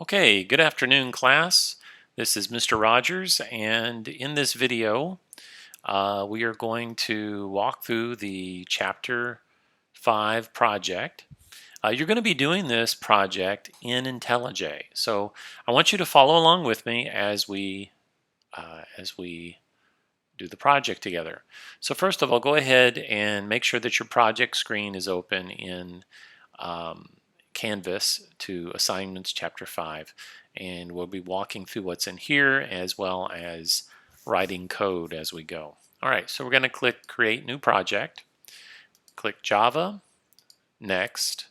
Okay, good afternoon, class. This is Mr. Rogers, and in this video, we are going to walk through the Chapter 5 project. You're going to be doing this project in IntelliJ, so I want you to follow along with me as we do the project together. So first of all, go ahead and make sure that your project screen is open in Canvas to Assignments Chapter 5, and we'll be walking through what's in here as well as writing code as we go. All right, so we're going to click Create New Project, click Java, Next.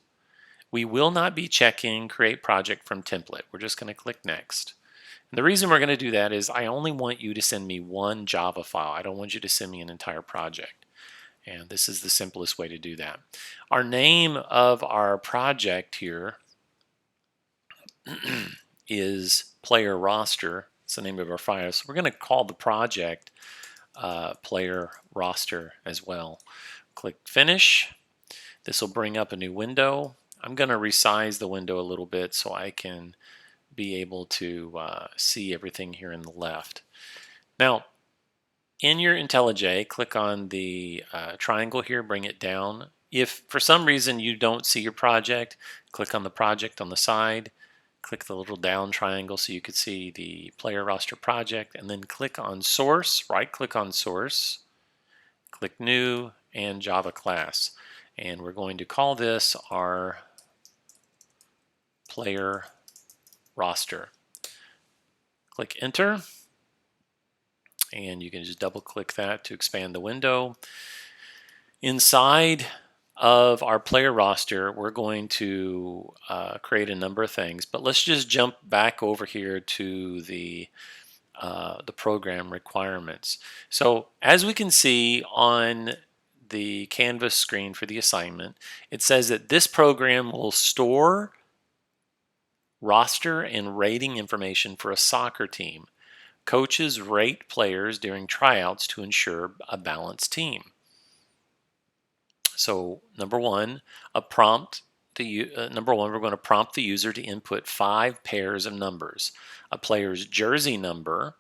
We will not be checking Create Project from Template. We're just going to click Next. And the reason we're going to do that is I only want you to send me one Java file. I don't want you to send me an entire project. And this is the simplest way to do that. Our name of our project here is player roster. It's the name of our file. So we're going to call the project player roster as well. Click Finish. This will bring up a new window. I'm going to resize the window a little bit so I can be able to see everything here in the left. Now, in your IntelliJ, click on the triangle here, bring it down. If for some reason you don't see your project, click on the project on the side, click the little down triangle so you could see the player roster project, and then click on source, right-click on source, click new, and Java class. And we're going to call this our player roster. Click enter. And you can just double click that to expand the window. Inside of our player roster, we're going to create a number of things, but let's just jump back over here to the program requirements. So as we can see on the Canvas screen for the assignment, it says that this program will store roster and rating information for a soccer team. Coaches rate players during tryouts to ensure a balanced team. So number one, we're going to prompt the user to input 5 pairs of numbers: a player's jersey number,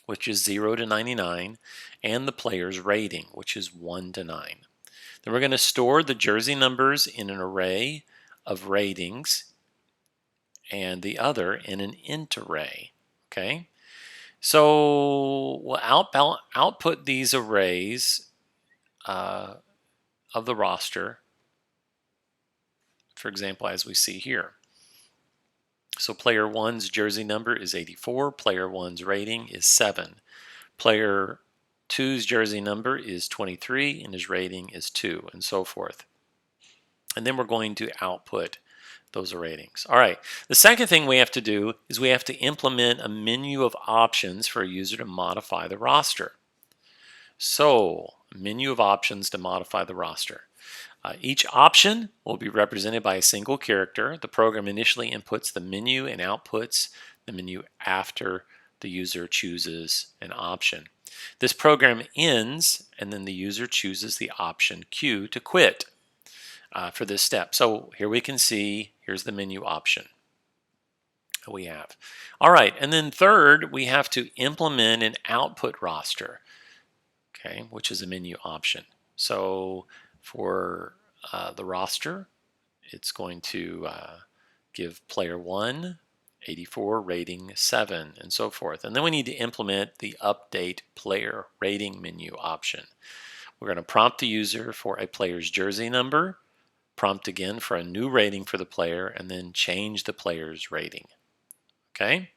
which is 0 to 99, and the player's rating, which is 1 to 9. Then we're going to store the jersey numbers in an array of ratings and the other in an int array. Okay. So we'll output these arrays of the roster, for example, as we see here. So player 1's jersey number is 84, player 1's rating is 7. Player 2's jersey number is 23 and his rating is 2, and so forth. And then we're going to output those ratings. All right, the second thing we have to do is we have to implement a menu of options for a user to modify the roster. So, menu of options to modify the roster. Each option will be represented by a single character. The program initially inputs the menu and outputs the menu after the user chooses an option. This program ends, and then the user chooses the option Q to quit for this step. So here we can see, here's the menu option that we have. All right, and then third, we have to implement an output roster, okay, which is a menu option. So for the roster, it's going to give player 1 84, rating 7, and so forth. And then we need to implement the update player rating menu option. We're going to prompt the user for a player's jersey number, prompt again for a new rating for the player, and then change the player's rating. Okay?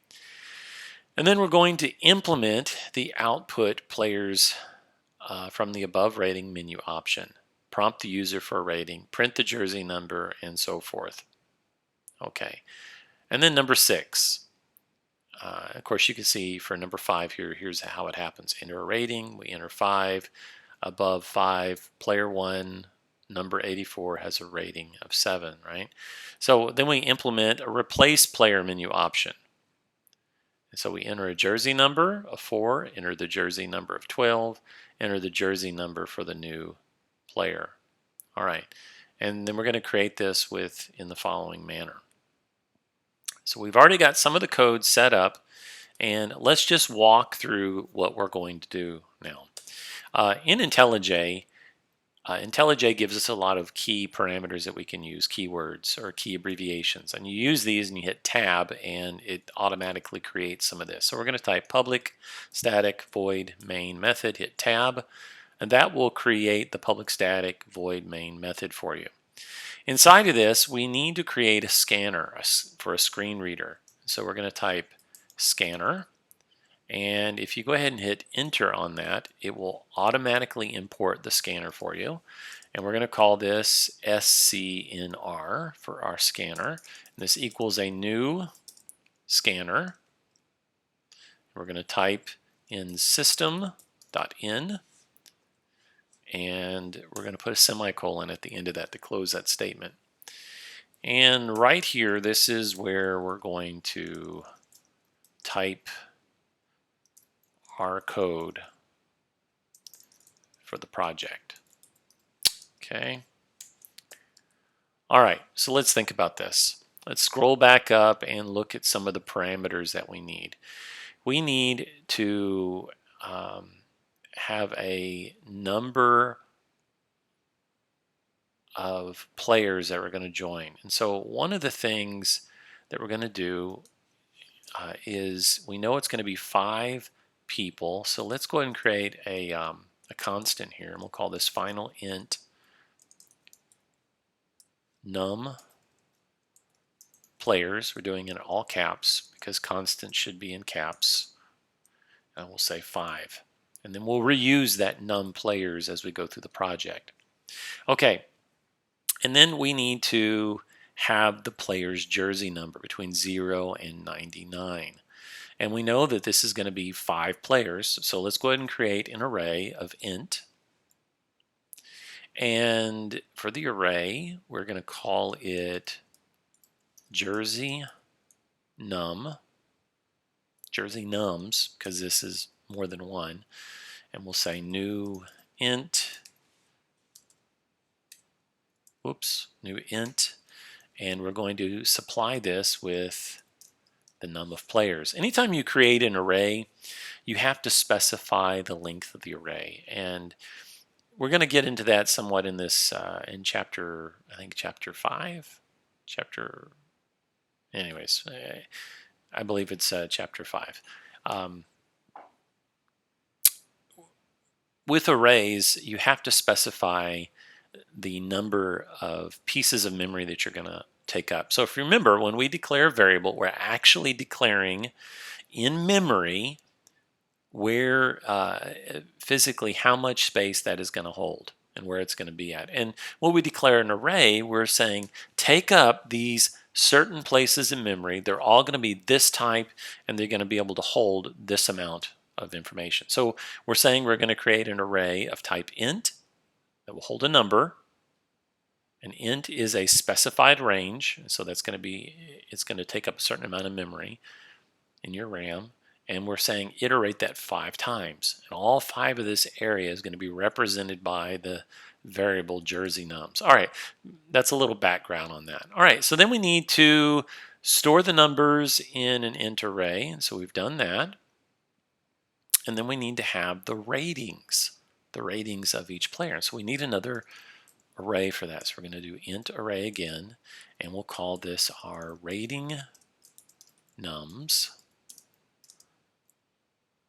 And then we're going to implement the output players from the above rating menu option. Prompt the user for a rating, print the jersey number, and so forth. Okay. And then number 6. Of course, you can see for number 5 here, here's how it happens. Enter a rating, we enter 5. Above 5, player 1, number 84 has a rating of 7, right? So then we implement a replace player menu option. And so we enter a jersey number of 4, enter the jersey number of 12, enter the jersey number for the new player. All right, and then we're going to create this in the following manner. So we've already got some of the code set up, and let's just walk through what we're going to do now. In IntelliJ, IntelliJ gives us a lot of key parameters that we can use, keywords or key abbreviations. And you use these and you hit tab and it automatically creates some of this. So we're going to type public static void main method, hit tab, and that will create the public static void main method for you. Inside of this, we need to create a scanner for a screen reader. So we're going to type scanner. And if you go ahead and hit enter on that, it will automatically import the scanner for you. And we're going to call this SCNR for our scanner. And this equals a new scanner. We're going to type in system.in. And we're going to put a semicolon at the end of that to close that statement. And right here, this is where we're going to type our code for the project. Okay. All right, so let's think about this. Let's scroll back up and look at some of the parameters that we need. We need to have a number of players that we're going to join. And so one of the things that we're going to do is we know it's going to be 5 people. So let's go ahead and create a constant here, and we'll call this final int num players. We're doing it in all caps because constant should be in caps. And we'll say 5. And then we'll reuse that num players as we go through the project. Okay. And then we need to have the player's jersey number between 0 and 99. And we know that this is going to be 5 players. So let's go ahead and create an array of int. And for the array, we're going to call it jersey nums, because this is more than one. And we'll say new int, new int, and we're going to supply this with the num of players. Anytime you create an array, you have to specify the length of the array. And we're going to get into that somewhat in this, in chapter, I think chapter 5? Anyways, I believe it's chapter 5. With arrays, you have to specify the number of pieces of memory that you're going to take up. So if you remember, when we declare a variable, we're actually declaring in memory where physically how much space that is going to hold and where it's going to be at. And when we declare an array, we're saying take up these certain places in memory. They're all going to be this type, and they're going to be able to hold this amount of information. So we're saying we're going to create an array of type int that will hold a number. An int is a specified range, so that's going to be, it's going to take up a certain amount of memory in your RAM, and we're saying iterate that 5 times. And all 5 of this area is going to be represented by the variable jersey nums. All right, that's a little background on that. All right, so then we need to store the numbers in an int array, and so we've done that. And then we need to have the ratings of each player. So we need another array for that. So we're going to do int array again, and we'll call this our rating nums,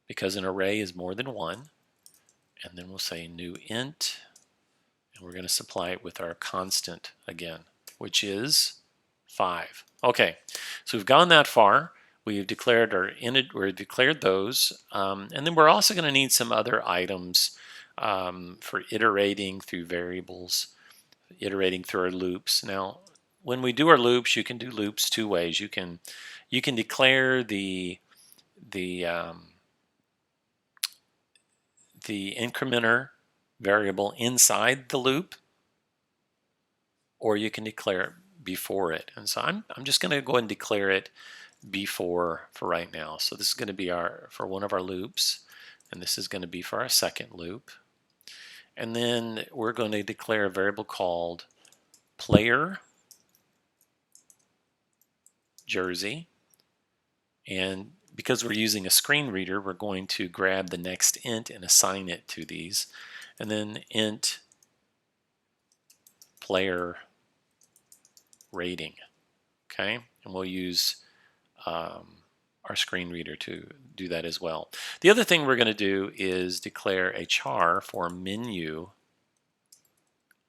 because an array is more than one. And then we'll say new int, and we're going to supply it with our constant again, which is 5. Okay, so we've gone that far. We've declared we've declared those, and then we're also going to need some other items for iterating through variables, iterating through our loops. Now, when we do our loops, you can do loops 2 ways. You can declare the incrementer variable inside the loop, or you can declare it before it. And so I'm just going to go ahead and declare it before for right now. So this is going to be for one of our loops, and this is going to be for our second loop. And then we're going to declare a variable called player jersey. And because we're using a screen reader, we're going to grab the next int and assign it to these. And then int player rating. Okay, and we'll use our screen reader to do that as well. The other thing we're going to do is declare a char for menu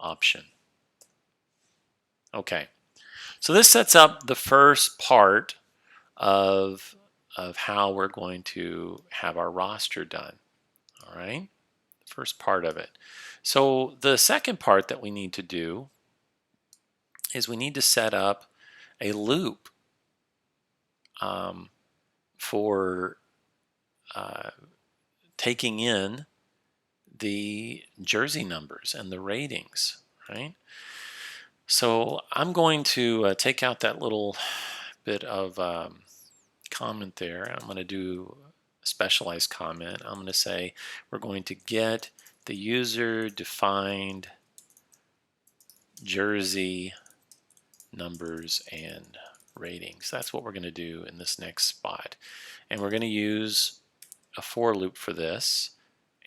option. Okay, so this sets up the first part of how we're going to have our roster done. All right, the first part of it. So the second part that we need to do is we need to set up a loop for taking in the jersey numbers and the ratings, right? So I'm going to take out that little bit of comment there. I'm going to do a specialized comment. I'm going to say we're going to get the user defined jersey numbers and ratings. That's what we're going to do in this next spot. And we're going to use a for loop for this.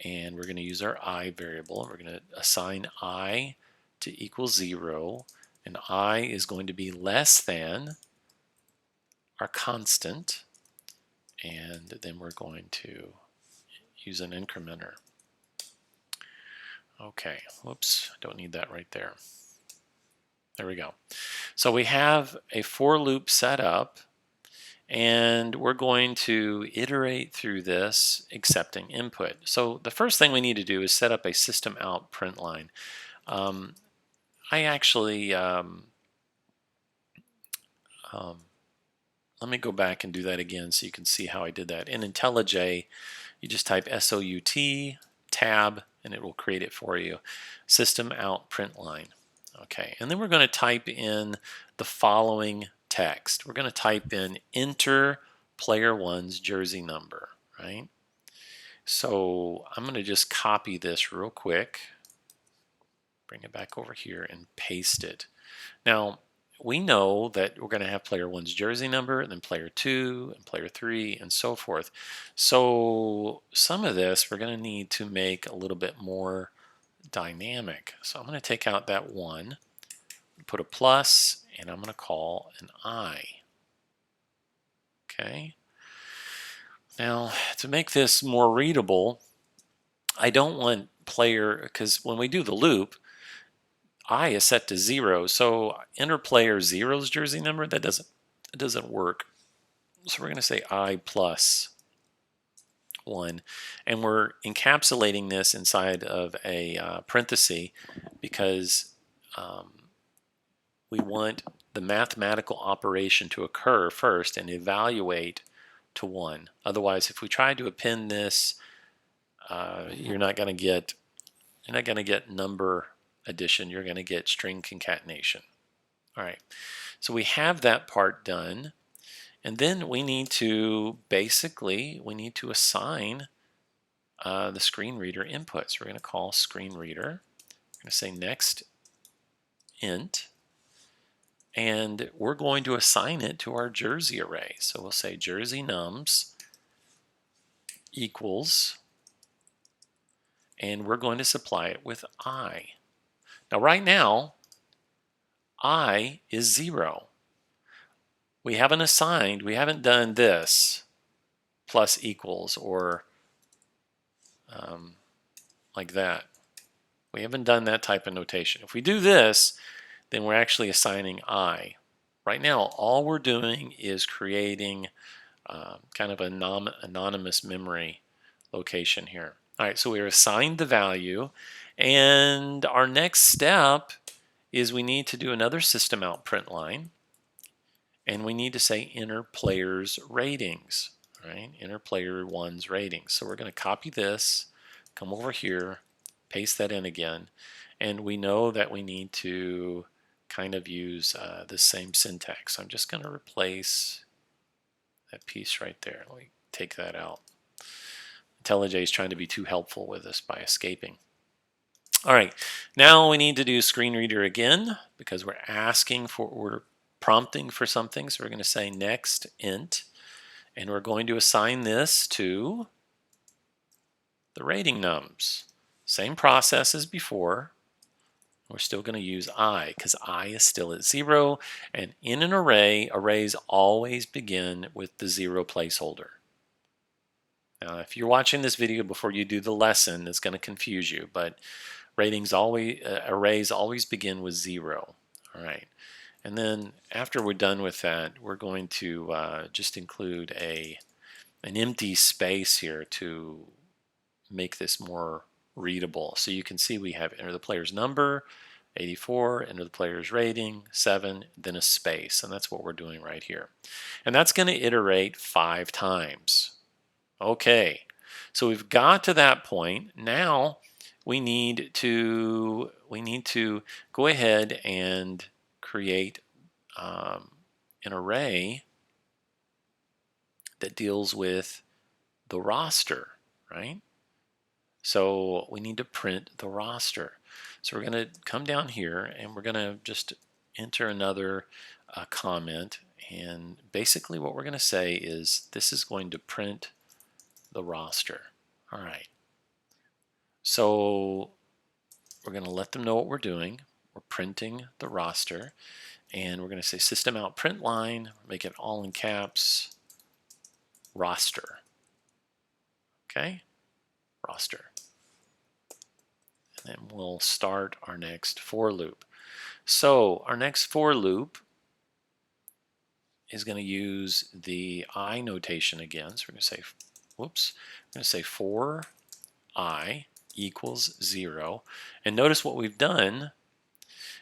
And we're going to use our I variable. We're going to assign I to equal 0. And I is going to be less than our constant. And then we're going to use an incrementer. Okay, whoops, don't need that right there. There we go. So we have a for loop set up, and we're going to iterate through this accepting input. So the first thing we need to do is set up a system out print line. I actually, let me go back and do that again so you can see how I did that. In IntelliJ, you just type SOUT tab and it will create it for you. System out print line. Okay, and then we're going to type in the following text. We're going to type in enter player one's jersey number, right? So I'm going to just copy this real quick, bring it back over here and paste it. Now, we know that we're going to have player one's jersey number and then player 2 and player 3 and so forth. So some of this we're going to need to make a little bit more dynamic. So I'm going to take out that 1, put a plus, and I'm going to call an I. Okay. Now, to make this more readable, I don't want player, because when we do the loop, I is set to 0. So enter player 0's jersey number, that doesn't work. So we're going to say I plus 1, and we're encapsulating this inside of a parenthesis because we want the mathematical operation to occur first and evaluate to 1. Otherwise, if we try to append this, you're not going to get number addition. You're going to get string concatenation. All right. So we have that part done. And then we need to assign the screen reader inputs. We're going to call screen reader. We're going to say next int, and we're going to assign it to our jersey array. So we'll say jersey nums equals, and we're going to supply it with I. Now right now, I is 0. We haven't done this plus equals or like that. We haven't done that type of notation. If we do this, then we're actually assigning I. Right now, all we're doing is creating kind of an anonymous memory location here. All right, so we're assigned the value, and our next step is we need to do another system out print line, and we need to say enter player's ratings, right? Enter player one's ratings. So we're going to copy this, come over here, paste that in again, and we know that we need to kind of use the same syntax. I'm just going to replace that piece right there. Let me take that out. IntelliJ is trying to be too helpful with us by escaping. All right, now we need to do screen reader again because we're asking for order prompting for something, so we're going to say next int, and we're going to assign this to the rating nums. Same process as before. We're still going to use I because I is still at 0, and in an array, arrays always begin with the 0 placeholder. Now, if you're watching this video before you do the lesson, it's going to confuse you, but arrays always begin with 0. All right, and then after we're done with that, we're going to just include an empty space here to make this more readable. So you can see we have enter the player's number, 84, enter the player's rating, 7, then a space, and that's what we're doing right here. And that's going to iterate 5 times. Okay, so we've got to that point. Now we need to go ahead and create an array that deals with the roster, right? So we need to print the roster. So we're going to come down here and we're going to just enter another comment, and basically what we're going to say is this is going to print the roster. All right. So we're going to let them know what we're doing. We're printing the roster, and we're going to say system out print line, make it all in caps, roster. Okay, roster. And then we'll start our next for loop. So our next for loop is going to use the I notation again. So we're going to say, whoops, we're going to say for I equals 0. And notice what we've done.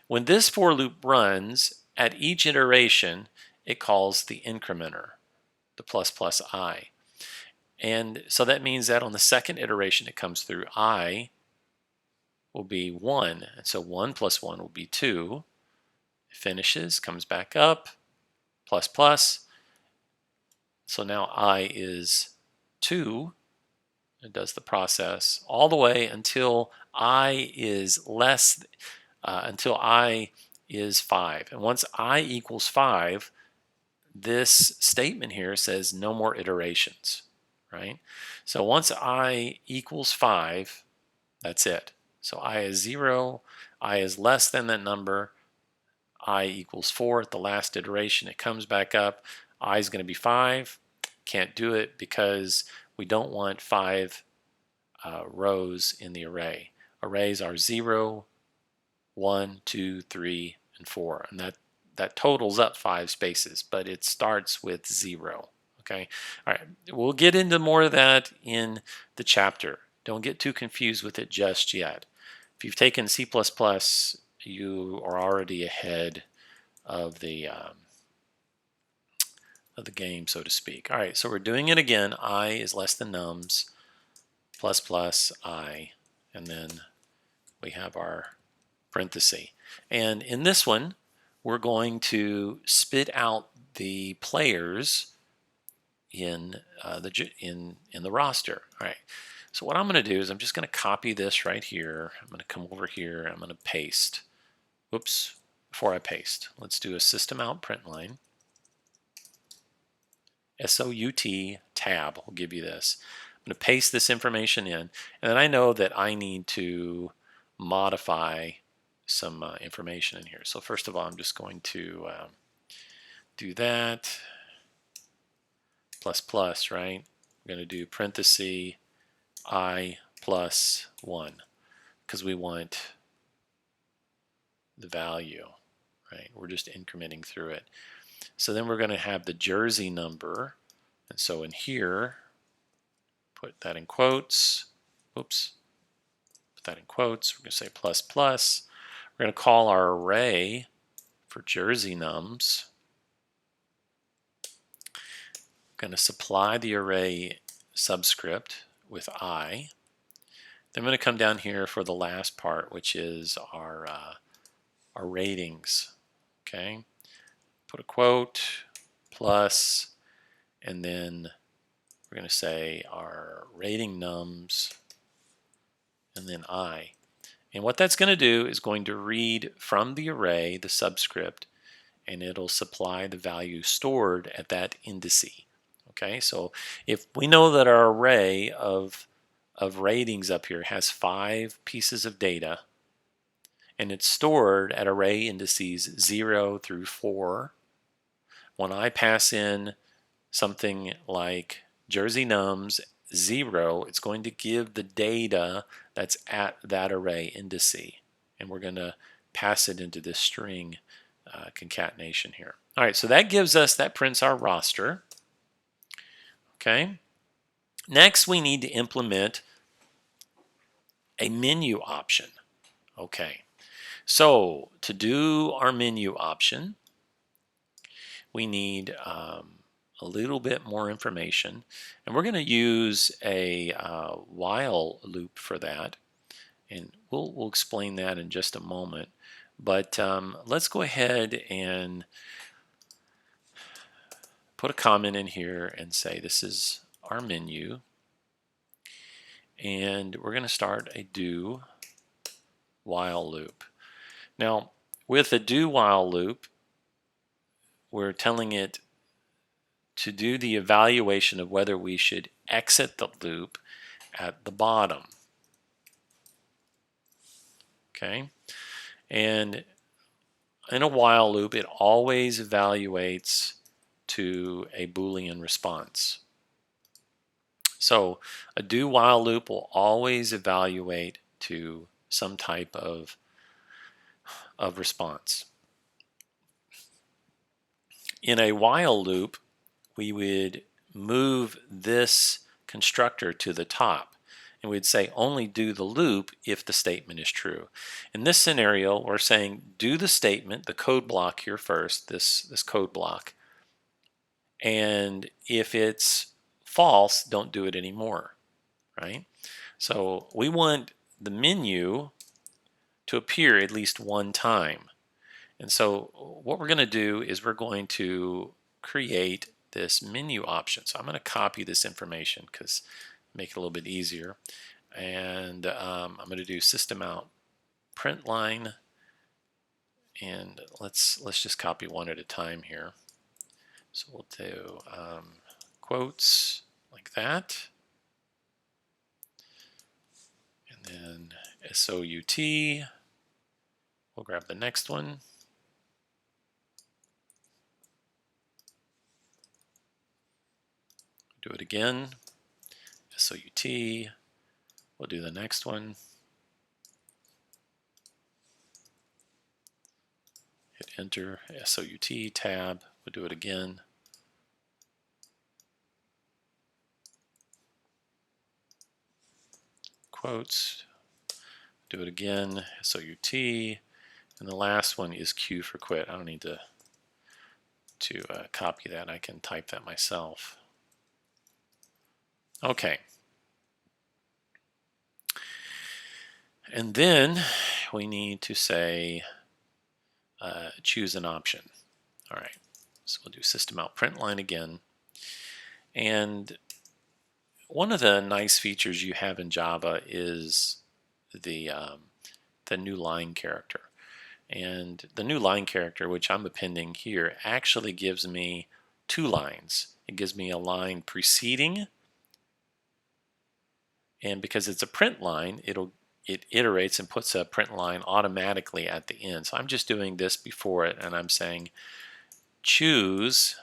When this for loop runs, at each iteration, it calls the incrementer, the plus I. And so that means that on the second iteration it comes through, I will be 1. And so 1 plus 1 will be 2. It finishes, comes back up, plus plus. So now I is 2. It does the process all the way until I is until I is 5. And once I equals 5, this statement here says no more iterations, right? So once I equals 5, that's it. So I is 0, I is less than that number, I equals 4 at the last iteration. It comes back up, I is going to be 5. Can't do it because we don't want 5 rows in the array. Arrays are 0, 1, 2, 3, and 4. And that totals up 5 spaces, but it starts with 0. Okay. All right. We'll get into more of that in the chapter. Don't get too confused with it just yet. If you've taken C++, you are already ahead of the game, so to speak. All right. So we're doing it again. I is less than nums, plus I, and then we have our parenthesis. And in this one, we're going to spit out the players in the roster. All right. So what I'm going to do is I'm just going to copy this right here. I'm going to come over here. I'm going to paste. Whoops. Before I paste, let's do a system out print line. SOUT tab will give you this. I'm going to paste this information in, and then I know that I need to modify some information in here. So first of all, I'm just going to do that plus, right? We're going to do parenthesis I plus 1 because we want the value, right? We're just incrementing through it. So then we're going to have the jersey number, and so in here, put that in quotes. Oops. Put that in quotes. We're going to say plus. We're going to call our array for jersey nums. We're going to supply the array subscript with I. Then I'm going to come down here for the last part, which is our ratings. Okay. Put a quote, plus, and then we're going to say our rating nums, and then I. And what that's going to do is going to read from the array, the subscript, and it'll supply the value stored at that indice. Okay, so if we know that our array of ratings up here has 5 pieces of data, and it's stored at array indices 0 through 4, when I pass in something like Jersey Nums 0, it's going to give the data that's at that array indice, and we're going to pass it into this string concatenation here. All right, so that prints our roster. Okay. Next, we need to implement a menu option. Okay. So to do our menu option, we need a little bit more information, and we're going to use a while loop for that, and we'll explain that in just a moment. But let's go ahead and put a comment in here and say this is our menu, and we're going to start a do while loop. Now, with a do while loop, we're telling it to do the evaluation of whether we should exit the loop at the bottom. Okay, and in a while loop, it always evaluates to a Boolean response. So a do while loop will always evaluate to some type of response. In a while loop, we would move this constructor to the top, and we'd say only do the loop if the statement is true. In this scenario, we're saying do the statement, the code block here first, this code block, and if it's false, don't do it anymore, right? So we want the menu to appear at least one time. And so what we're going to do is we're going to create this menu option. So I'm going to copy this information because make it a little bit easier. And I'm going to do system out print line, and let's just copy one at a time here. So we'll do quotes like that, and then SOUT. We'll grab the next one. Do it again. SOUT. We'll do the next one. Hit enter. SOUT tab. We'll do it again. Quotes. Do it again. SOUT. And the last one is Q for quit. I don't need to copy that. I can type that myself. Okay. And then we need to say choose an option. All right. So we'll do system out print line again. And one of the nice features you have in Java is the new line character. And the new line character, which I'm appending here, actually gives me 2 lines. It gives me a line preceding, and because it's a print line, it iterates and puts a print line automatically at the end. So I'm just doing this before it, and I'm saying choose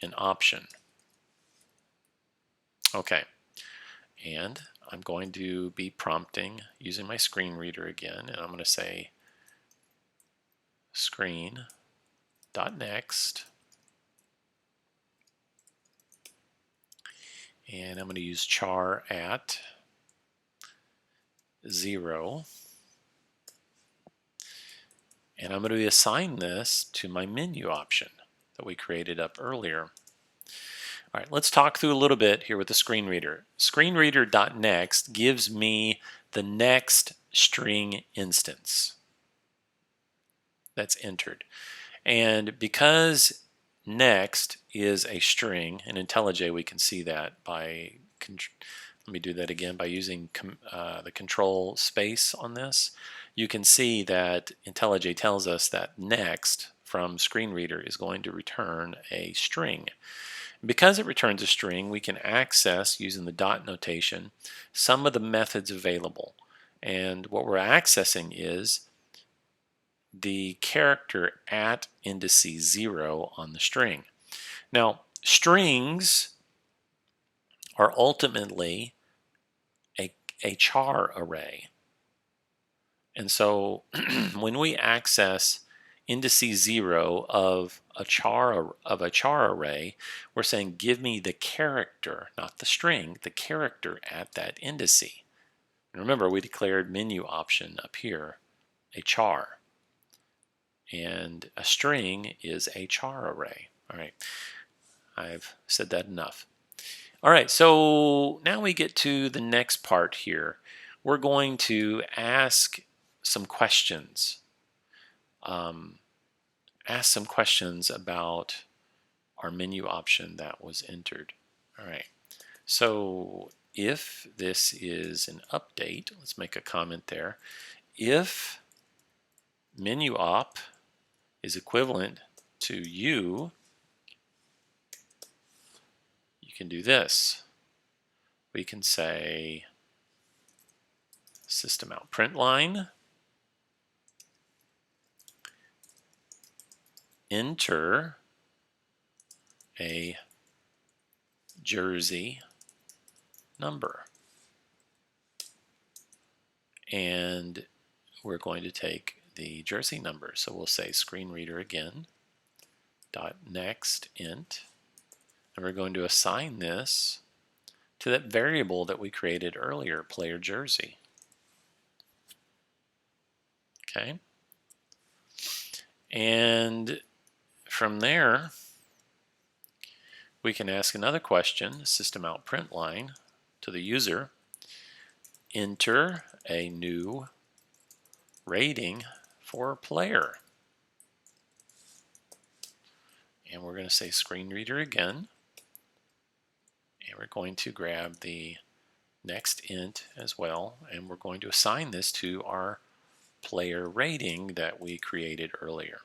an option. Okay, and I'm going to be prompting using my screen reader again, and I'm going to say screen.next, and I'm going to use char at 0, and I'm going to assign this to my menu option that we created up earlier. All right, let's talk through a little bit here with the screen reader. Screenreader.next gives me the next string instance that's entered. And because next is a string, in IntelliJ we can see that by, let me do that again, by using the control space on this. you can see that IntelliJ tells us that next from screen reader is going to return a string. Because it returns a string, we can access, using the dot notation, some of the methods available. And what we're accessing is the character at indices 0 on the string. Now, strings are ultimately a char array. And so when we access indices 0 of a char array, we're saying give me the character, not the string, the character at that indice. And remember, we declared menu option up here a char, and a string is a char array. All right, I've said that enough. All right, so now we get to the next part here. We're going to ask some questions. Ask some questions about our menu option that was entered. All right, so if this is an update, let's make a comment there. If menu op is equivalent to you can do this. We can say system out print line, enter a jersey number. And we're going to take the jersey number. So we'll say screen reader again, dot next int, and we're going to assign this to that variable that we created earlier, player jersey. Okay. And from there, we can ask another question, system out print line, to the user, enter a new rating for player. And we're going to say screen reader again. And we're going to grab the next int as well. And we're going to assign this to our player rating that we created earlier.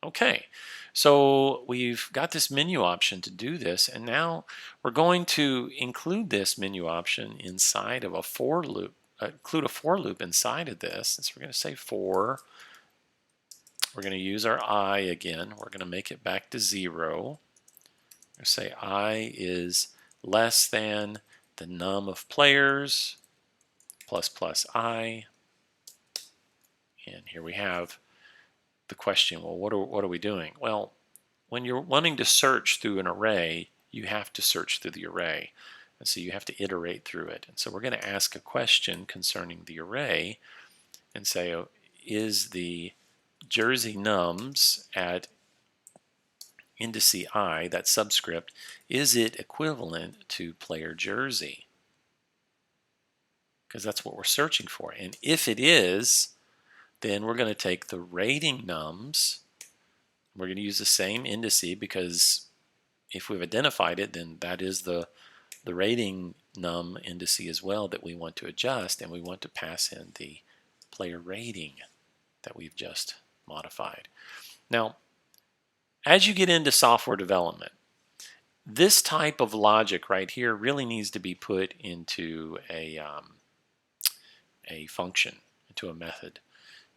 Okay, so we've got this menu option to do this, and now we're going to include this menu option inside of a for loop, include a for loop inside of this. And so we're going to say for, we're going to use our I again, we're going to make it back to 0. We're going to say I is less than the num of players plus plus I, and here we have the question, well, what are we doing? Well, when you're wanting to search through an array, you have to search through the array. And so you have to iterate through it. And so we're going to ask a question concerning the array and say, oh, is the jersey nums at indice I, that subscript, is it equivalent to player jersey? Because that's what we're searching for. And if it is, then we're going to take the rating nums. We're going to use the same indice because if we've identified it, then that is the rating num indice as well that we want to adjust, and we want to pass in the player rating that we've just modified. Now, as you get into software development, this type of logic right here really needs to be put into a function, into a method.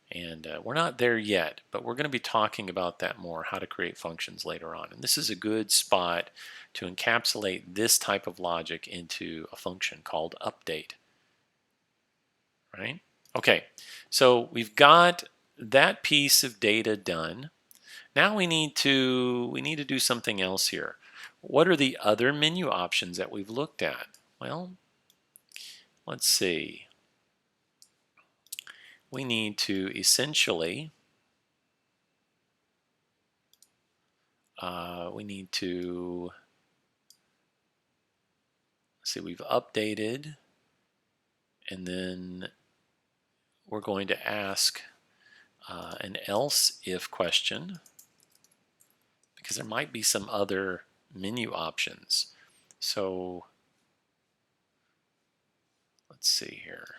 And we're not there yet, but we're going to be talking about that more, how to create functions later on. And this is a good spot to encapsulate this type of logic into a function called update. Right? Okay, so we've got that piece of data done. Now we need to do something else here. What are the other menu options that we've looked at? Well, let's see. We need to essentially see, we've updated, and then we're going to ask an else if question, because there might be some other menu options. So let's see here.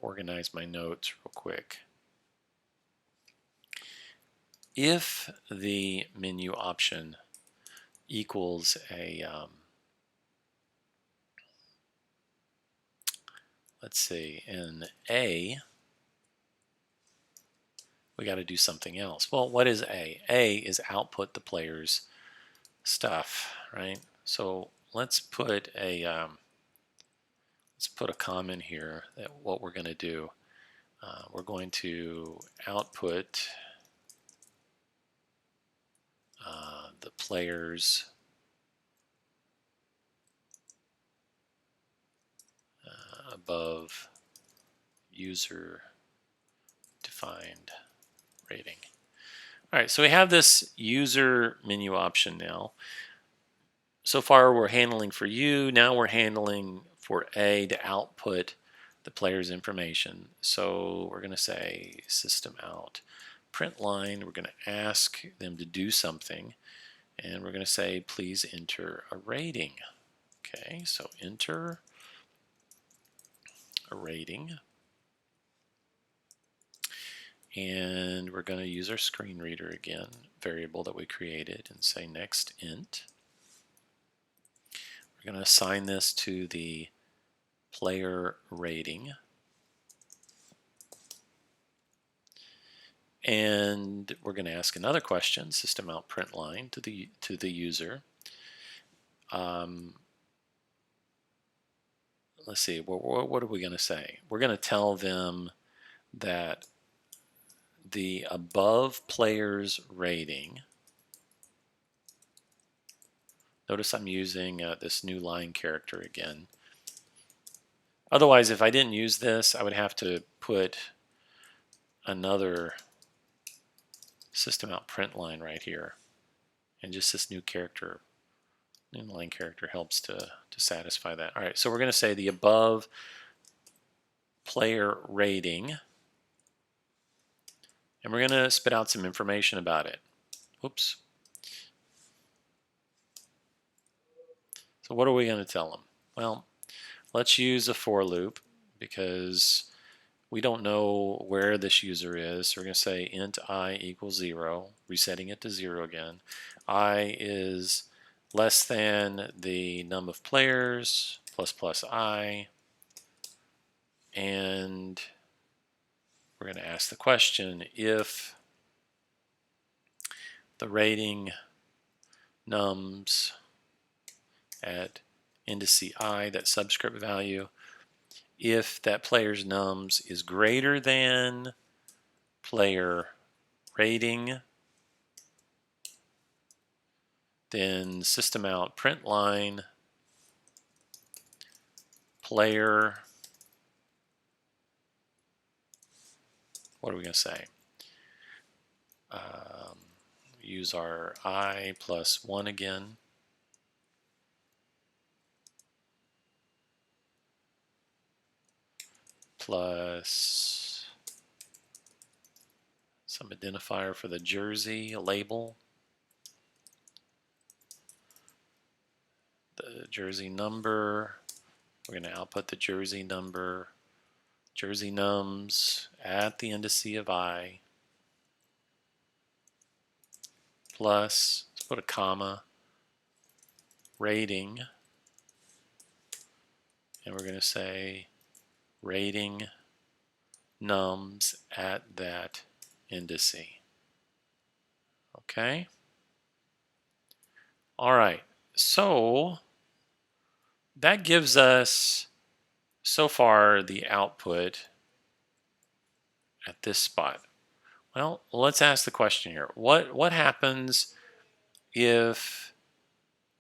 organize my notes real quick. If the menu option equals a, let's see, an A, we got to do something else. Well, what is A? A is output the player's stuff, right? So let's put a comment here that what we're going to do. We're going to output the player's above user defined rating. All right, so we have this user menu option now. So far we're handling for U, now we're handling for A to output the player's information. So we're going to say system out print line. We're going to ask them to do something, and we're going to say please enter a rating. Okay, so enter a rating, and we're going to use our screen reader again, variable that we created, and say next int. We're going to assign this to the player rating, and we're going to ask another question, system out print line, to the user. Let's see, what are we going to say? We're going to tell them that the above player's rating, notice I'm using this new line character again. Otherwise, if I didn't use this, I would have to put another system out print line right here. And just this new character, new line character helps to satisfy that. All right, so we're going to say the above player rating, and we're going to spit out some information about it. Oops. So what are we going to tell them? Well, let's use a for loop because we don't know where this user is. So we're going to say int I equals 0, resetting it to 0 again. I is less than the num of players plus plus I, and we're going to ask the question if the rating nums at indice I, that subscript value, if that player's nums is greater than player rating, then system out print line player, what are we going to say? Use our I plus 1 again. Plus some identifier for the jersey, a label. The jersey number, we're going to output the jersey number, jersey nums at the indice of I, plus, let's put a comma, rating, and we're going to say rating nums at that indice. Okay? All right, so that gives us so far the output at this spot. Well, let's ask the question here. What happens if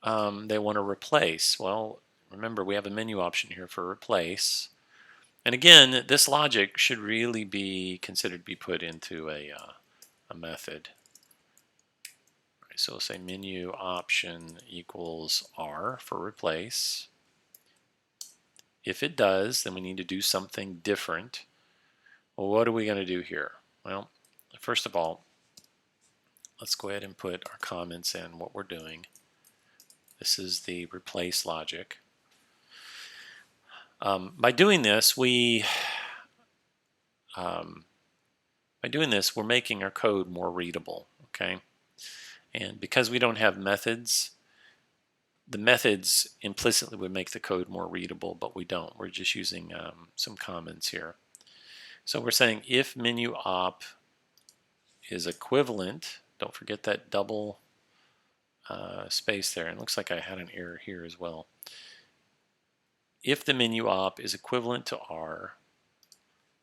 they want to replace? Well, remember we have a menu option here for replace. And again, this logic should really be considered to be put into a method. All right, so we'll say menu option equals R for replace. If it does, then we need to do something different. Well, what are we going to do here? Well, first of all, let's go ahead and put our comments in what we're doing. This is the replace logic. By doing this, we by doing this, we're making our code more readable, okay? And because we don't have methods, the methods implicitly would make the code more readable, but we don't. We're just using some comments here. So we're saying if menu op is equivalent, don't forget that double space there. And it looks like I had an error here as well. If the menu op is equivalent to R,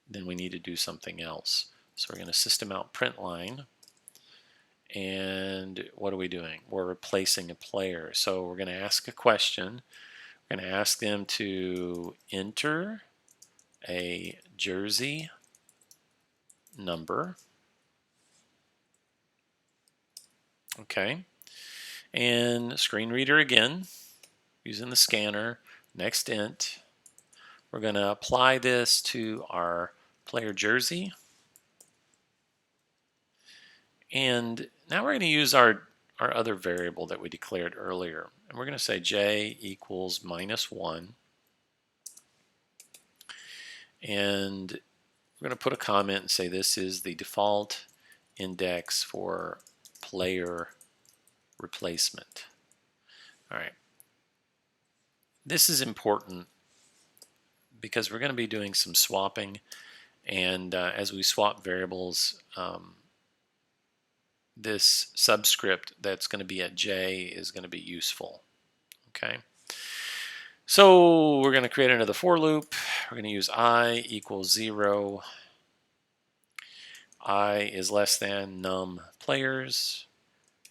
then we need to do something else. So we're going to system out print line. And what are we doing? We're replacing a player. So we're going to ask a question. We're going to ask them to enter a jersey number. Okay. And screen reader again, using the scanner. Next int. We're going to apply this to our player jersey. And now we're going to use our other variable that we declared earlier. And we're going to say j equals -1. And we're going to put a comment and say this is the default index for player replacement. All right. This is important because we're going to be doing some swapping. And as we swap variables, this subscript that's going to be at j is going to be useful. Okay. So we're going to create another for loop. We're going to use I equals 0. I is less than num players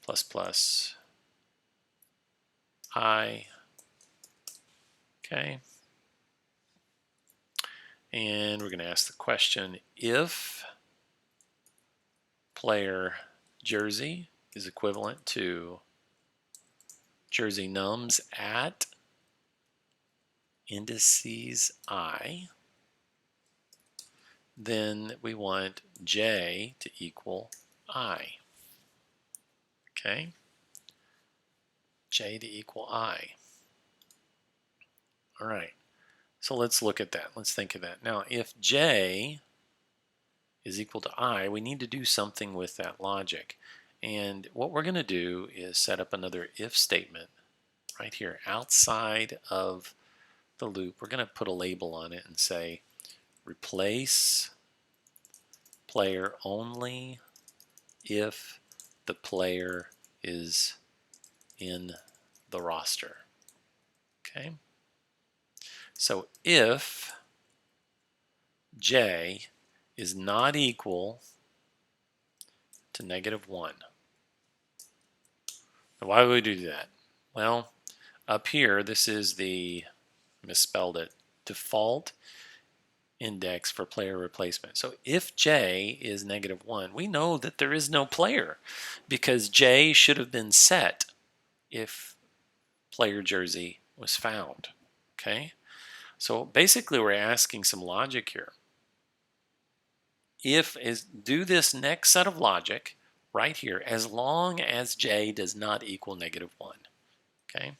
plus I. Okay. And we're going to ask the question if player jersey is equivalent to jersey nums at indices I, then we want j to equal I. Okay? J to equal I. All right. So let's look at that. Let's think of that. Now, if j is equal to I, we need to do something with that logic. And what we're going to do is set up another if statement right here outside of the loop. We're going to put a label on it and say replace player only if the player is in the roster. Okay? So if j is not equal to -1. Now why would we do that? Well, up here, this is the, misspelled it, default index for player replacement. So if j is -1, we know that there is no player because j should have been set if player jersey was found. Okay? So basically we're asking some logic here. Do this next set of logic right here as long as j does not equal -1. Okay?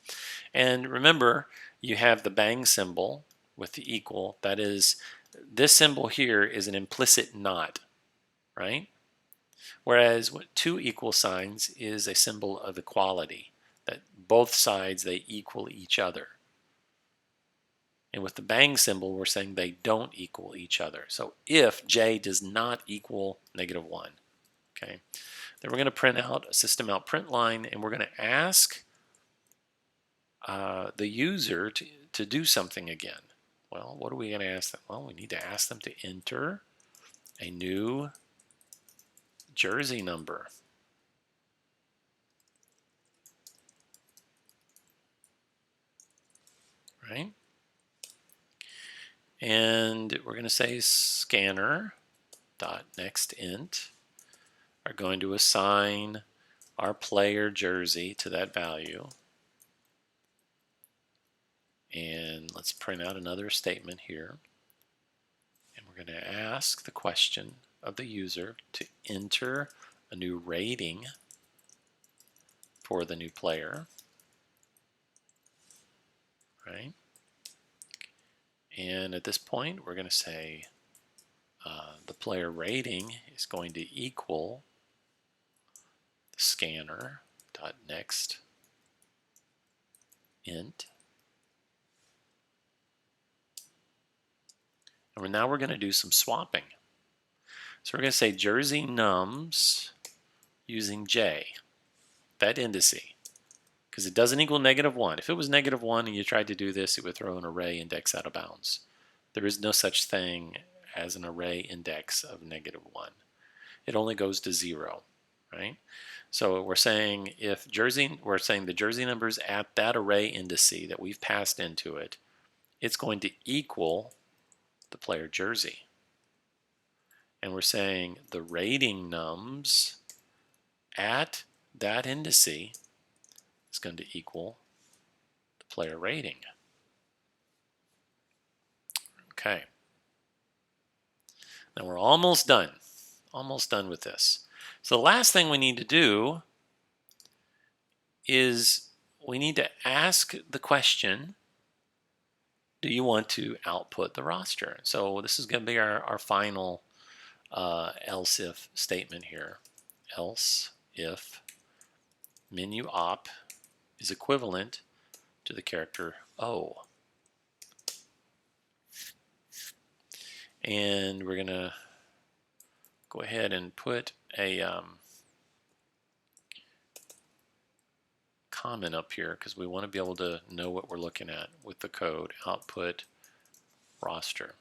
And remember, you have the bang symbol with the equal. That is, this symbol here is an implicit not, right? Whereas two equal signs is a symbol of equality, that both sides, they equal each other. And with the bang symbol, we're saying they don't equal each other. So if j does not equal -1, okay, then we're going to print out a system out print line, and we're going to ask the user to do something again. Well, what are we going to ask them? Well, we need to ask them to enter a new jersey number. Right? And we're going to say scanner.nextInt are going to assign our player jersey to that value. And let's print out another statement here. And we're going to ask the question of the user to enter a new rating for the new player. Right? And at this point, we're going to say the player rating is going to equal the scanner dot next int. And now we're going to do some swapping. So we're going to say jersey nums using j, that indice, because it doesn't equal -1. If it was -1 and you tried to do this, it would throw an array index out of bounds. There is no such thing as an array index of -1. It only goes to 0, right? So we're saying we're saying the jersey numbers at that array indice that we've passed into it, it's going to equal the player jersey. And we're saying the rating nums at that indice is going to equal the player rating. Okay. Now we're almost done with this. So the last thing we need to do is we need to ask the question, do you want to output the roster? So this is going to be our final else if statement here. Else if menu op is equivalent to the character O. And we're going to go ahead and put a comment up here because we want to be able to know what we're looking at with the code. Output roster.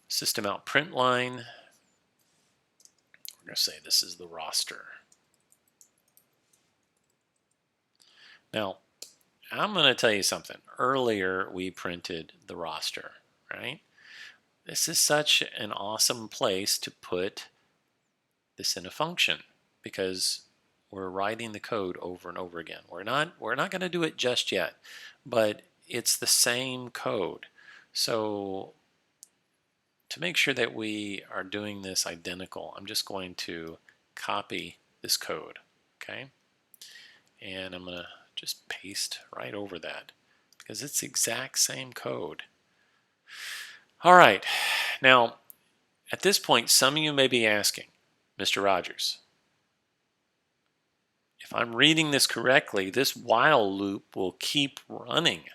System out print line. We're going to say this is the roster. Now, I'm going to tell you something. Earlier, we printed the roster, right? This is such an awesome place to put this in a function because we're writing the code over and over again. We're not going to do it just yet, but it's the same code. So to make sure that we are doing this identical, I'm just going to copy this code, okay? And I'm going to just paste right over that because it's the exact same code. All right, now at this point, some of you may be asking, Mr. Rogers, if I'm reading this correctly, this while loop will keep running.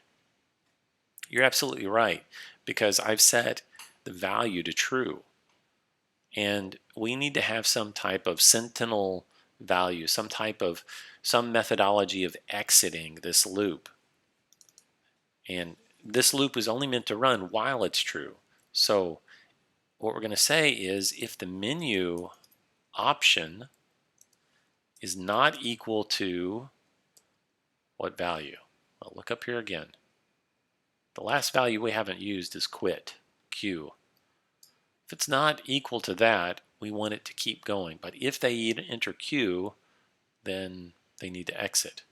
You're absolutely right, because I've set the value to true. And we need to have some type of sentinel value, some methodology of exiting this loop. And this loop is only meant to run while it's true. So what we're going to say is if the menu option is not equal to what value? Well, look up here again. The last value we haven't used is quit, Q. If it's not equal to that, we want it to keep going. But if they enter Q, then they need to exit.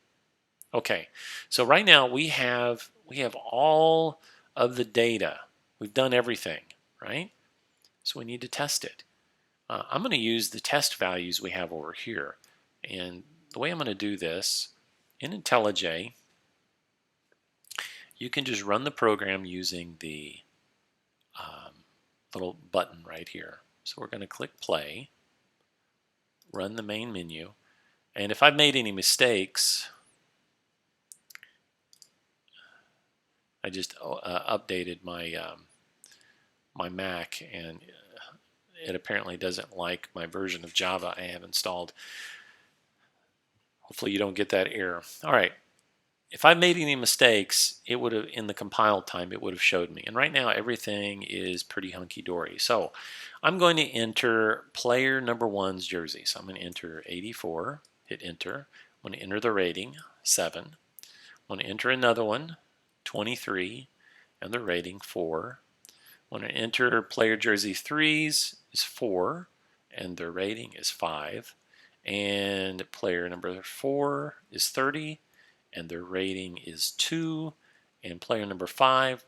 Okay, so right now we have all of the data. We've done everything, right? So we need to test it. I'm going to use the test values we have over here. And the way I'm going to do this, in IntelliJ, you can just run the program using the little button right here. So we're going to click play, run the main menu, and if I've made any mistakes, I just updated my my Mac, and it apparently doesn't like my version of Java I have installed. Hopefully you don't get that error. All right. If I made any mistakes, it would have, in the compile time, it would have showed me. And right now, everything is pretty hunky-dory. So I'm going to enter player number 1's jersey. So I'm going to enter 84, hit enter. I'm going to enter the rating, 7. I'm going to enter another one, 23, and the rating, 4. I'm going to enter player jersey 3's is 4, and their rating is 5. And player number 4 is 30, and their rating is 2. And player number 5,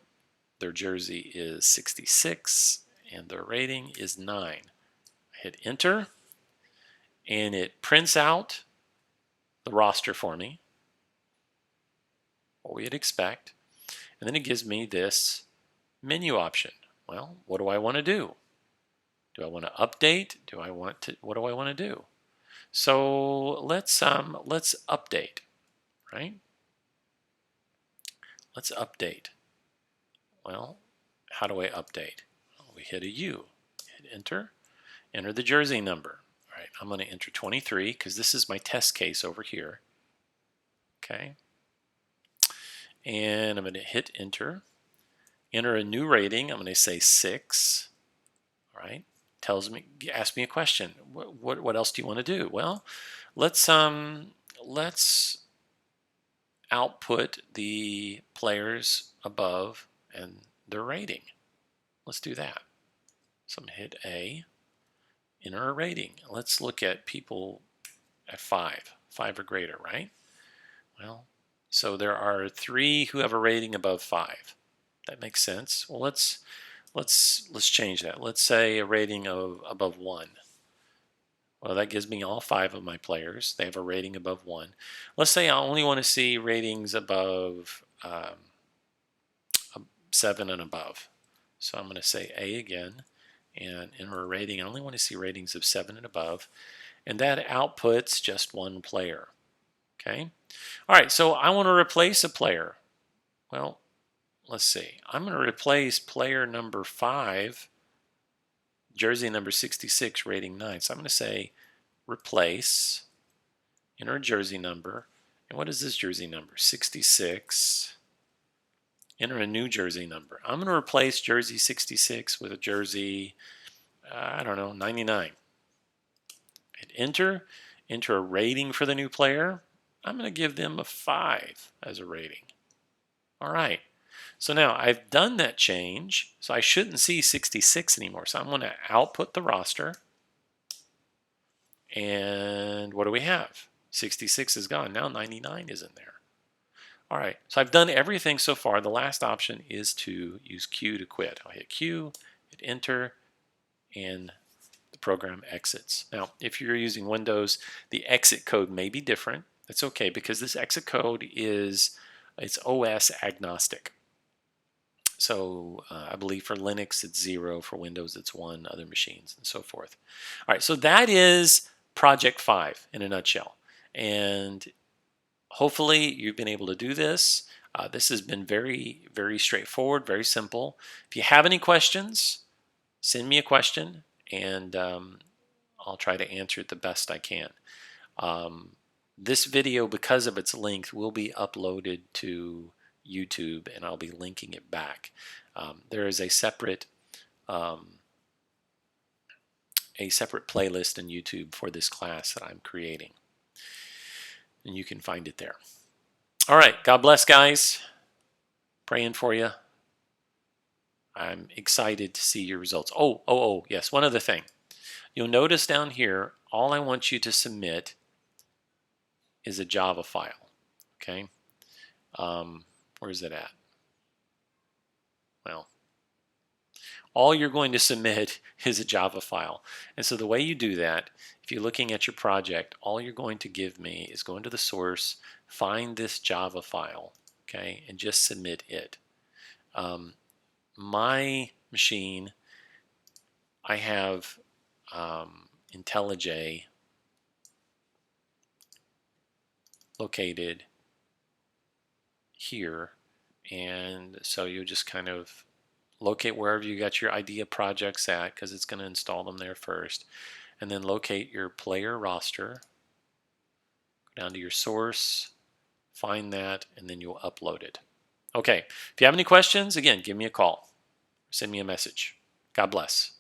their jersey is 66, and their rating is 9. I hit enter, and it prints out the roster for me, what we'd expect. And then it gives me this menu option. Well, what do I want to do? Do I want to update? What do I want to do? So let's update, right? Let's update. Well, how do I update? Well, we hit a U, hit enter, enter the jersey number. All right, I'm going to enter 23 because this is my test case over here. Okay. And I'm going to hit enter. Enter a new rating. I'm going to say 6. All right. Ask me a question. What else do you want to do? Well, let's output the players above and their rating. Let's do that. So I'm going to hit A, enter a rating. Let's look at people at 5 or greater, right? Well, so there are 3 who have a rating above 5. That makes sense. Well, let's change that. Let's say a rating of above 1. Well, that gives me all 5 of my players. They have a rating above 1. Let's say I only want to see ratings above 7 and above. So I'm going to say A again and enter a rating. I only want to see ratings of 7 and above. And that outputs just 1 player. Okay. All right, so I want to replace a player. Well, let's see. I'm going to replace player number 5, jersey number 66, rating 9. So I'm going to say replace, enter a jersey number. And what is this jersey number? 66. Enter a new jersey number. I'm going to replace jersey 66 with a jersey, I don't know, 99. Hit enter, enter a rating for the new player. I'm going to give them a 5 as a rating. All right. So now I've done that change, so I shouldn't see 66 anymore. So I'm going to output the roster. And what do we have? 66 is gone. Now 99 is in there. All right, so I've done everything so far. The last option is to use Q to quit. I'll hit Q, hit enter, and the program exits. Now, if you're using Windows, the exit code may be different. That's okay because this exit code it's OS agnostic. So I believe for Linux it's 0, for Windows it's 1, other machines, and so forth. All right, so that is Project 5 in a nutshell. And hopefully you've been able to do this. This has been very, very straightforward, very simple. If you have any questions, send me a question, and I'll try to answer it the best I can. This video, because of its length, will be uploaded to YouTube, and I'll be linking it back. There is a separate playlist in YouTube for this class that I'm creating, and you can find it there. All right, God bless, guys. Praying for you. I'm excited to see your results. Oh, yes, one other thing. You'll notice down here, all I want you to submit is a Java file, okay? Where is it at? Well, all you're going to submit is a Java file. And so the way you do that, if you're looking at your project, all you're going to give me is go into the source, find this Java file, okay, and just submit it. My machine, I have IntelliJ located here, and so you just kind of locate wherever you got your idea projects at, because it's going to install them there first, and then locate your player roster, go down to your source, find that, and then you'll upload it. Okay, if you have any questions, again, give me a call, send me a message. God bless.